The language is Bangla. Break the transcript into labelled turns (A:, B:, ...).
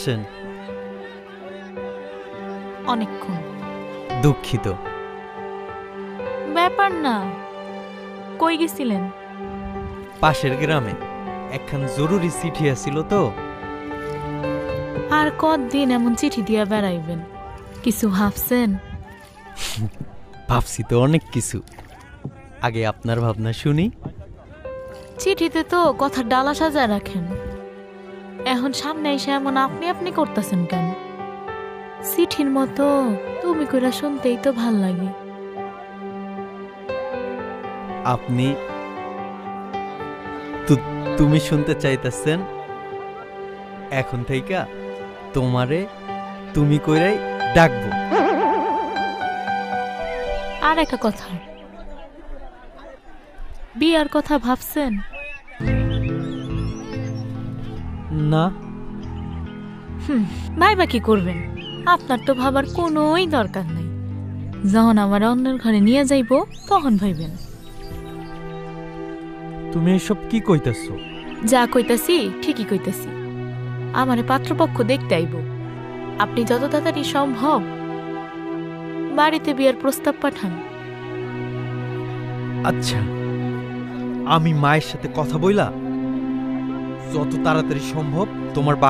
A: আসছেন?
B: অনেকক্ষণ।
A: দুঃখিত।
B: ব্যাপার না। কই গেছিলেন?
A: পাশের গ্রামে একখান জরুরি চিঠি আসিল তো।
B: আর কতদিন এমন চিঠি দিয়া বেড়াইবেন? কিছু ভাবছেন?
A: ভাবছি তো অনেক কিছু, আগে আপনার ভাবনা শুনি।
B: চিঠিতে তো কথার ডালা সাজা রাখেন, এখন সামনে এসে এমন আপনি আপনি করতেছেন কেন? চিঠির মতো তুমি কইরা শুনতেই তো ভাল লাগে।
A: আপনি তুমি শুনতে চাইতেছেন? এখন থেকে তোমারে তুমি কইরাই ডাকবো।
B: আর একটা কথা, বিয়ার কথা ভাবছেন?
A: না।
B: ভাইবা কি করবেন? আপনার তো ভাবার কোনোই দরকার নাই। যখন আমার অন্যের ঘরে নিয়ে যাইব তখন ভাইবেন।
A: তুমি এসব কি কইতেছ?
B: যা কইতাছি ঠিকই কইতাছি। আমারে পাত্রপক্ষ দেখতে আইব। আপনি যত তাড়াতাড়ি সম্ভব বাড়িতে বিয়ার প্রস্তাব পাঠান।
A: আচ্ছা, আমি মায়ের সাথে কথা বইলা যত তাড়াতাড়ি সম্ভব তোমার